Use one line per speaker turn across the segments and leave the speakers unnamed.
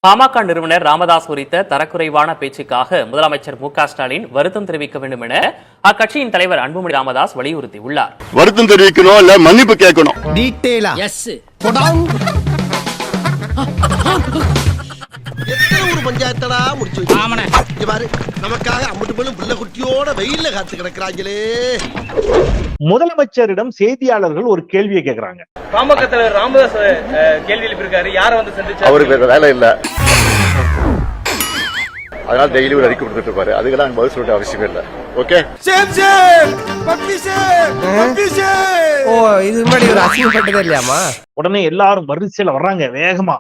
பாமக நிறுவனர் ராமதாஸ் குறித்த தரக்குறைவான பேச்சுக்காக முதலமைச்சர் மு.க.ஸ்டாலின் வருத்தம் தெரிவிக்க வேண்டும் என அக்கட்சியின் தலைவர் அன்புமணி ராமதாஸ் வலியுறுத்தியுள்ளார்.
வருத்தம் தெரிவிக்கணும் இல்ல மன்னிப்பு கேட்கணும்.
டீடைலா எஸ்
ஒரு பஞ்சாயத்தடா முடிச்சு வச்சு பாரு, நமக்காக அம்பட்டு பெண்ணும் பிள்ளை குட்டியோட வெயில்ல காத்து கிடக்குறாங்களே.
முதலமைச்சரிடம் செய்தியாளர்கள் ஒரு கேள்வியை கேட்கிறாங்க.
பாமக தலைவர் ராமதாஸ் கேள்வி எழுப்பியிருக்காரு. யார வந்து சந்திச்சாரு?
அவருக்கு வேலை இல்ல, அதனால டெய்லி ஒரு அறிக்கை கொடுத்துட்டு இருப்பாரு. அதுக்கெல்லாம் பதில் சொல்ல அவசியம் இல்ல. ஓகே,
ஓ இது முன்னாடி ஒரு அசிங்கப்பட்டதே இல்லையாமா?
உடனே எல்லாரும் வரிசையில வர்றாங்க, வேகமா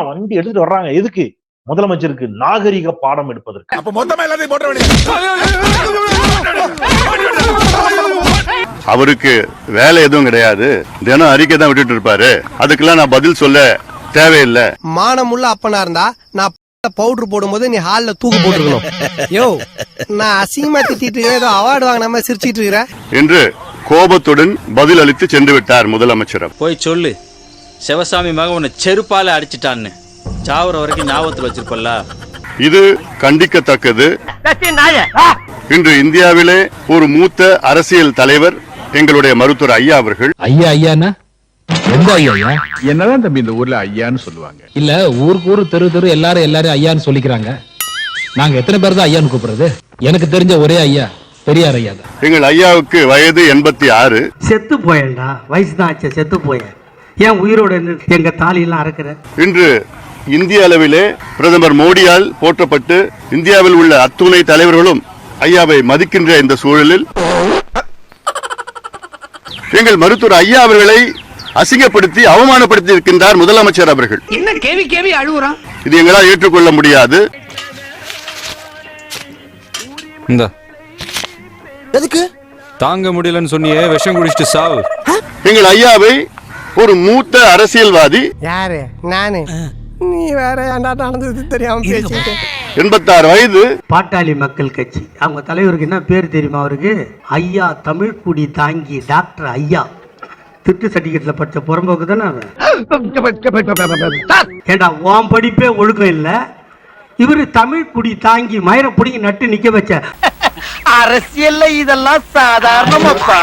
வண்டி எடுத்துட்டு வர்றாங்க. எதுக்கு? முதலமைச்சருக்கு நாகரிக பாடம் எடுப்பதற்கு.
அப்ப மொத்தமா எல்லாத்தையும் போட்ட வேண்டியது.
அவருக்கு வேலை எதுவும் கிடையாது, தினம் அறிக்கை தான் விட்டுட்டு இருப்பாரு. அதுக்கெல்லாம் நான் பதில் சொல்ல தேவையில்லை.
மானமுள்ள அப்பனா இருந்தா நான் பவுடர் போடும்போது நீ ஹால்ல தூக்கு போட்டுருக்கணும். யோ, நான் அசிங்கமா திட்டிட்டு இருக்கேன், ஏதோ அவார்டு வாங்கினாம சிரிச்சிட்டு இருக்கிறேன்
என்று கோபத்துடன் பதில் அளித்து சென்று விட்டார் முதலமைச்சர்.
போய் சொல்லு, சிவசாமி மகன் உன்னை செருப்பால அடிச்சிட்டான்னு சாவர வரைக்கும் ஞாபகத்தில் வச்சிருப்பல்ல. இது
கண்டிக்கத்தக்கது. இன்று இந்தியாவிலே ஒரு மூத்த அரசியல் தலைவர் எங்களுடைய மருத்துவர் ஐயா அவர்கள்.
ஐயானா எந்த ஐயா?
என்னதான் தம்பி இந்த ஊர்ல ஐயான்னு சொல்லுவாங்க?
இல்ல, ஊருக்கு தெரு எல்லாரும் ஐயான்னு சொல்லிக்கிறாங்க. நாங்க எத்தனை பேர் தான் ஐயான்னு கூப்பிடுறது? எனக்கு தெரிஞ்ச ஒரே ஐயா பெரியார் ஐயா தான்.
எங்கள் ஐயாவுக்கு வயது 86.
செத்து போயண்டா, வயசு தான் ஆச்சு, செத்து போய. ஏன் உயிரோட எங்க தாலியெல்லாம் அறக்குற?
இன்று இந்திய அளவிலே பிரதமர் மோடியால் போற்றப்பட்டு இந்தியாவில் உள்ள அத்துணை தலைவர்களும் ஐயாவை மதிக்கின்ற இந்த சூழலில் எங்கள் மருத்துவர் ஐயா அவர்களை அசிங்கப்படுத்தி அவமானப்படுத்தி இருக்கின்றார் முதலமைச்சர் அவர்கள்.
என்ன கேவி அழுகுறான்?
இது எங்களால் ஏற்றுக்கொள்ள முடியாது.
எதுக்கு?
தாங்க முடியலன்னு சொன்னியே, விஷம் குடிச்சிட்டு சாவு.
எங்கள் ஐயாவை ஒரு மூத்த அரசியல்வாதி,
யாரு? நானு. நீ வேற ஏன்டா நடந்தது தெரியாம பேசிட்டு.
86 வயது,
பாட்டாளி மக்கள் கட்சி. அவங்க தலைவருக்கு என்ன பேர் தெரியுமா? அவருக்கு ஐயா தமிழ் குடி தாங்கி டாக்டர் ஐயா. திட்டு சர்டிபிகேட்ல படிச்ச புறம்போக்கு தானே அவன். ஏண்டா, உன் படிப்பே ஒழுக்கம் இல்ல, இவரு தமிழ் குடி தாங்கி மயிரை பிடிங்கி நட்டு நிக்க வச்ச.
அரசியல்ல இதெல்லாம் சாதாரணமாப்பா.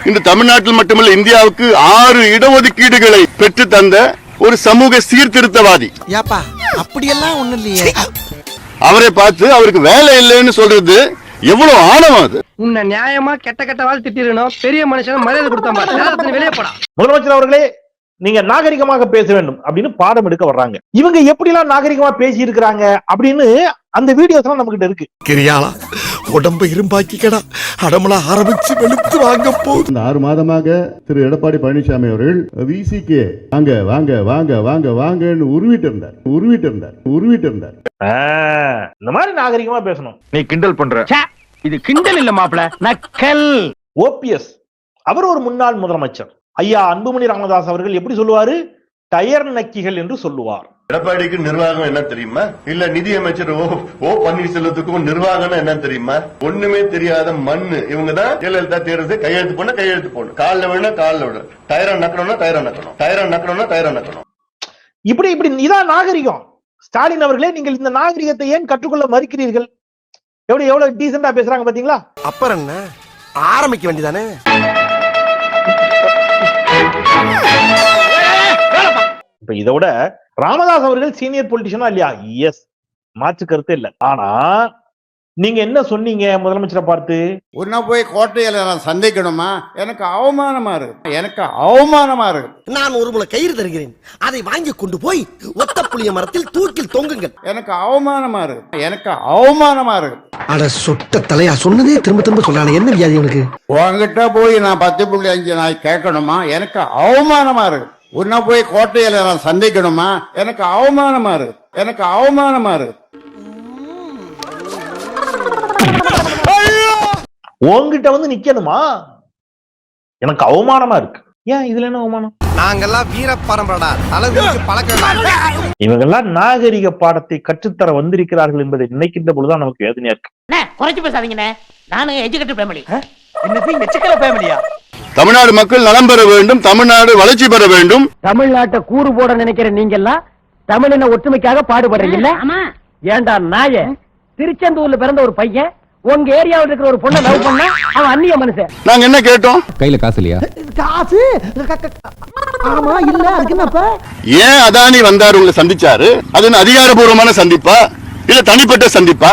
இந்த தமிழ்நாட்டில் மட்டுமல்ல இந்தியாவுக்கு 6 இடஒதுக்கீடுகளை பெற்று தந்த ஒரு சமூக சீர்திருத்தவாதி.
யாப்பா, அப்படியெல்லாம் ஒண்ணு இல்லையே.
அவரை பார்த்து அவருக்கு வேலை இல்லைன்னு சொல்றது எவ்வளவு ஆணவம் அது.
உன்னை நியாயமா கெட்ட வாழ் திட்டிடணும். பெரிய மனுஷன் மரியாதை கொடுத்தா வெளியே போடா.
முதலமைச்சர் அவர்களே, நீங்க நாகரிகமாக பேச வேண்டும் அப்படின்னு பாடம் எடுக்க வர்றாங்க. இவங்க எப்படி எல்லாம் நாகரிகமா பேசி இருக்கிறாங்க அப்படின்னு அந்த வீடியோஸ் எல்லாம் நம்ம கிட்ட இருக்கு.
கிரியாளா உடம்ப இரும்பாக்கிக்கடா, அடமலா ஆரம்பிச்சு வெளுத்து வாங்க போகுது.
இந்த 6 மாதமாக திரு எடப்பாடி பழனிசாமி அவர்கள் விசிகே வாங்க வாங்க வாங்க வாங்க வாங்கன்னு உருவிட்டு இருந்தார்.
இந்த மாதிரி நாகரிகமா பேசணும்.
நீ கிண்டல் பண்ற.
இது கிண்டல் இல்ல மாப்ள, நக்கல்.
ஓபிஎஸ் அவர் ஒரு முன்னாள் முதலமைச்சர். ஐயா அன்புமணி ராமதாஸ் அவர்கள் எப்படி சொல்லுவாரு? டயர் நக்கிகள் என்று சொல்லுவார்.
எடப்பாடிக்கு நிர்வாகம் என்ன தெரியுமா? இல்ல நிதியமைச்சர் ஓ பன்னீர்செல்வத்துக்கும் நிர்வாகம் என்ன தெரியுமா? ஒண்ணுமே தெரியாத மண்ணு. இவங்க தான் ஜெயலலிதா தேர்தல் கையெழுத்து போடணும், காலில் விட காலில் விட, டயரா நக்கணும்.
இப்படி இதான் நாகரிகம். ஸ்டாலின் அவர்களே, நீங்கள் இந்த நாகரிகத்தை ஏன் கற்றுக்கொள்ள மறுக்கிறீர்கள்? எவ்வளவு டீசெண்டா பேசுறாங்க பாத்தீங்களா?
அப்புறம் என்ன, ஆரம்பிக்க வேண்டியதானே?
இப்ப இதை விட ராமதாஸ் அவர்கள் சீனியர் பொலிட்டிஷனா இல்லையா? எஸ், மாற்று கருத்து இல்ல. ஆனா நீங்க என்ன சொன்னீங்க முதலமைச்சரை பார்த்து?
உன்ன போய் கோட்டையில நான் சந்திக்கணுமா? எனக்கு அவமானமா இருக்கு.
நான் ஒரு முளை கயிறு தருகிறேன், அதை வாங்கி கொண்டு போய் ஒத்த புளிய மரத்தில் தூக்கில் தொங்குங்கள்.
எனக்கு அவமானமா இருக்கு.
அட சொட்ட தலையா, சொன்னதே திரும்ப சொல்லானே, என்ன வியாதி உனக்கு?
உங்ககிட்ட போய் நான் 10.5 நாய் கேட்கணுமா? எனக்கு அவமானமா இருக்கு. உன்ன போய் கோட்டையில நான் சந்திக்கணுமா? எனக்கு அவமானமா இருக்கு.
உங்ககிட்ட வந்து நிக்கணுமா? எனக்கு அவமானமா இருக்கு. ஏன் இதுல என்ன அவமானம்?
நாங்கெல்லாம் வீர பரம்பரடா, தலைவிரிச்சு பழக்கம்.
இவங்கெல்லாம் நாகரிக பாடத்தை கற்றுத்தர வந்திருக்கிறார்கள் என்பதை நினைக்கின்ற பொழுதுதான் நமக்கு வேதனையா இருக்கு.
குறைச்சு பேசாதீங்கண்ணே, நானும் எஜுகேட்டட் ஃபேமிலி. என்னது எச்சக்கல ஃபேமிலியா?
தமிழ்நாடு மக்கள் நலம் பெற வேண்டும், தமிழ்நாடு வளர்ச்சி பெற வேண்டும்.
தமிழ்நாட்டை கூறு போட நினைக்கிற நீங்க எல்லாம் தமிழின ஒற்றுமைக்காக பாடுபடுறீங்கல்ல? ஏண்டா நாய, திருச்செந்தூர்ல பிறந்த ஒரு பையன் உங்க ஏரியாவில் இருக்கிற ஒரு பொண்ணை லவ் பண்ணா அவன் அந்நிய மனுஷன்.
நாங்க என்ன கேட்டோம்?
கையில காசு இல்லையா?
காசு ஆமா இல்ல, அதுக்கு என்னப்ப?
ஏன் அதானி வந்தாரு உங்களை சந்திச்சாரு? அது என்ன அதிகாரபூர்வமான சந்திப்பா இல்ல தனிப்பட்ட சந்திப்பா?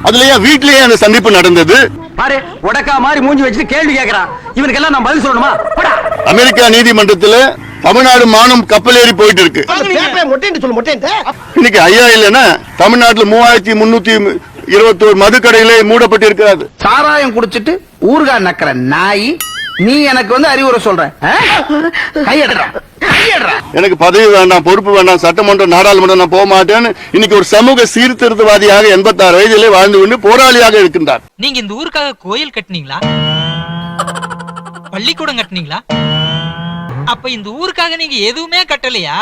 அதுலயே வீட்லயே அந்த சந்திப்பு நடந்தது.
பாரு, உடக்கா மாதிரி மூஞ்சி வச்சுட்டு கேள்வி கேக்குறான். இவனுக்கெல்லாம் நான் பதில் சொல்லணுமா?
அமெரிக்கா நீதிமன்றத்துல தமிழ்நாடு மானம் கப்பல் ஏறி போயிட்டு இருக்கு. இன்னைக்கு ஐயா இல்லன்னா தமிழ்நாட்டுல 3321 மதுக்கடையிலே மூடப்பட்டு இருக்காது.
சாராயம் குடிச்சிட்டு ஊர்கா நக்கிற நாய் நீ எனக்கு வந்து அறிவுரை சொல்ற? கையடுறா.
எனக்கு பதவி வேண்டாம், பொறுப்பு வேண்டாம், சட்டமன்றம் நாடாளுமன்றம் நான் போக மாட்டேன்னு இன்னைக்கு ஒரு சமூக சீர்திருத்தவாதியாக 86 வயதிலே வாழ்ந்து கொண்டு போராளியாக இருக்கின்றார்.
நீங்க இந்த ஊருக்காக கோயில் கட்டினீங்களா? பள்ளிக்கூடம் கட்டினீங்களா? அப்ப இந்த ஊருக்காக நீங்க எதுவுமே கட்டலையா?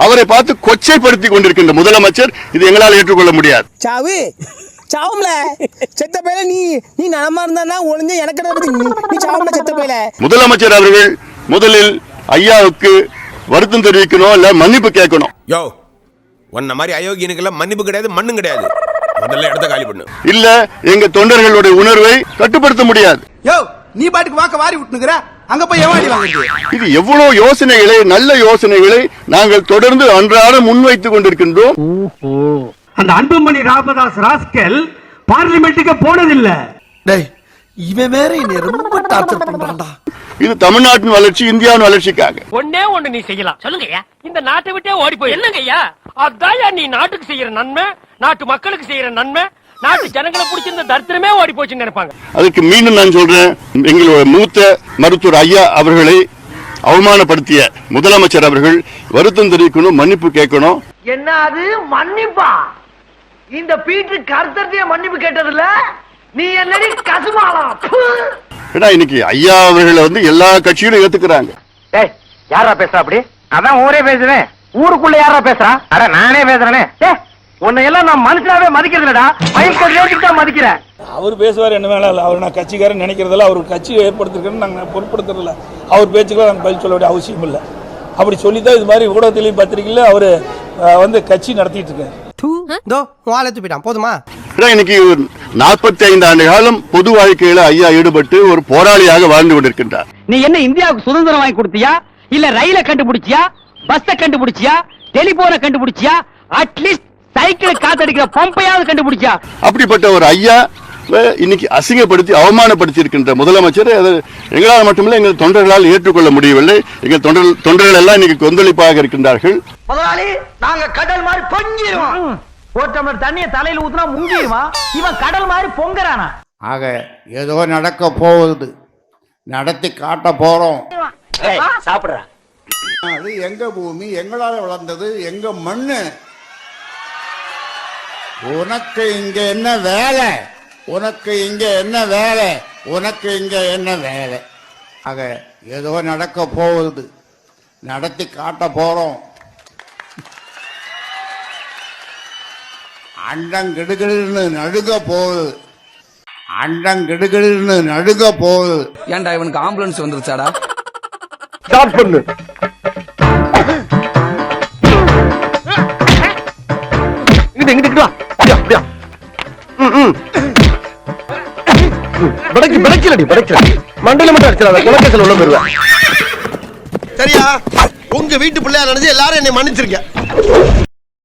அவரை பார்த்து கொச்சைப்படுத்தி கொண்டிருக்கின்ற முதலமைச்சர் இது எங்களால் ஏற்றுக்கொள்ள முடியாது.
சாவு சாவும்ல செத்த பையல, நீ நலமா இருந்தா ஒளிஞ்ச எனக்கு நீ சாவும்ல செத்த பையல.
முதலமைச்சர் அவர்கள் முதலில் ஐயாவுக்கு வருத்தம் தெரிவிக்கணும், இல்ல மன்னிப்பு கேட்கணும்.
யோ, உன்ன மாதிரி அயோக்கியனுக்கெல்லாம் மன்னிப்பு கிடையாது, மண்ணும் கிடையாது. முதல்ல இடத்த காலி பண்ணு.
இல்ல எங்க தொண்டர்களுடைய உணர்வை கட்டுப்படுத்த முடியாது.
யோ, நீ பாட்டுக்கு வாக்க வாரி விட்டுனுக்குற, அங்க போய் ஏமாடி வாங்குறது.
இது எவ்வளவு யோசனைகளை, நல்ல யோசனைகளை நாங்கள் தொடர்ந்து அன்றாடம் முன்வைத்துக் கொண்டிருக்கின்றோம்.
அந்த அன்புமணி ராமதாஸ் ராஸ்கல் பார்லிமெண்ட்டுக்கு போனதில்லை.
டேய், இவன் வேற என்னை ரொம்ப டார்ச்சர் பண்றான்டா.
இது தமிழ்நாட்டின் வளர்ச்சி, இந்தியாவின் வளர்ச்சிக்காக.
ஒண்ணே ஒண்ணு நீ செய்யலாம். சொல்லுங்கய்யா. இந்த நாட்டை விட்டே ஓடி போய். என்னங்கய்யா? அதான் நீ நாட்டுக்கு செய்யற நன்மை, நாட்டு மக்களுக்கு செய்யற நன்மை, நாட்டு ஜனங்களை பிடிச்சிருந்த தரித்திரமே ஓடி போச்சுன்னு நினைப்பாங்க.
அதுக்கு மீண்டும் நான் சொல்றேன், எங்களுடைய மூத்த மருத்துவர் ஐயா அவர்களை அவமானப்படுத்திய முதலமைச்சர் அவர்கள் வருத்தம் தெரிவிக்கணும், மன்னிப்பு கேட்கணும்.
என்ன அது மன்னிப்பா? இந்த பீட்டர் கருத்தத்தையே மன்னிப்பு கேட்டதில்ல, நீ என்னடி கசுமாலாம்?
ஏன்னா இன்னைக்கு ஐயா அவர்களை வந்து எல்லா கட்சியும் ஏத்துக்கிறாங்க.
டேய், யாரா பேசுறா அப்படி? அதான் ஊரே பேசுறேன். ஊருக்குள்ள யாரா பேசுறா? அட நானே பேசுறேனே. உன்னை எல்லாம் நான் மனுஷனாவே மதிக்கிறதுலடா, மயக்க மதிக்கிறேன்.
அவர் பேசுவார் என்ன வேணாலும். அவர் நான் கட்சிக்காரன் நினைக்கிறதில்ல, அவர் கட்சி ஏற்படுத்திருக்கேன்னு நாங்கள் பொருட்படுத்துறதில்ல. அவர் பேச்சுக்கெல்லாம் நாங்கள் பதில் சொல்ல வேண்டிய அவசியம் இல்லை. அப்படி சொல்லித்தான் இது மாதிரி ஊடகத்திலையும் பத்திரிகையில அவரு வந்து கட்சி நடத்திட்டு இருக்காரு.
போதுமா?
இன்னைக்கு 45 ஆண்டு காலம் பொது வாழ்க்கையில ஐயா ஈடுபட்டு ஒரு போராளியாக வாழ்ந்து கொண்டிருக்கின்றார்.
நீ என்ன இந்தியாவுக்கு சுதந்திரம் வாங்கி கொடுத்தியா, இல்ல ரயில கண்டுபிடிச்சியா, பஸ்ஸ கண்டுபிடிச்சியா, டெலிபோனை கண்டுபிடிச்சியா, அட்லீஸ்ட் சைக்கிள் காத்தடிக்கிற பம்பையாவது கண்டுபிடிச்சா?
அப்படிப்பட்ட ஒரு ஐயா இன்னைக்கு அசிங்கப்படுத்தி அவமானப்படுத்தி இருக்கின்ற முதலமைச்சர் எங்களால் மட்டுமில்லை, எங்கள் தொண்டர்களால் ஏற்றுக்கொள்ள முடியவில்லை. எங்கள் தொண்டர்கள் எல்லாம் இன்னைக்கு கொந்தளிப்பாக இருக்கின்றார்கள்.
முதலாளி, நாங்க கடல் மாதிரி பொங்கிடுவோம். ஒரு டம்ளர் தண்ணிய தலையில ஊத்துனா முங்கிடுமா? இவன் கடல் மாதிரி பொங்கறானா?
ஆக ஏதோ நடக்க போகுது, நடத்தி காட்ட போறோம்.
சாப்பிடுறா.
அது எங்க பூமி, எங்களால வளர்ந்தது, எங்க மண்ணு. உனக்கு இங்க என்ன வேலை? உனக்கு இங்க என்ன வேலை? உனக்கு இங்க என்ன வேலை? ஆக ஏதோ நடக்க போகுது, நடத்தி காட்ட போறோம். அண்டங்கிடுகிடுன்னு நடுங்க போகுது, அண்டங்கிடுகிடுன்னு நடுங்க போகுது.
ஏன்டா இவனுக்கு ஆம்புலன்ஸ் வந்துருச்சாடா?
ஸ்டார்ட் பண்ணு.
இங்கிட்டு வா. அப்படியா? மண்டல மட்டும் அடிச்சிடாத, குலக்கேசல் உள்ள போயிருவேன்.
சரியா? உங்க வீட்டு பிள்ளையா நினைச்சு எல்லாரும் என்னை மன்னிச்சிருக்க.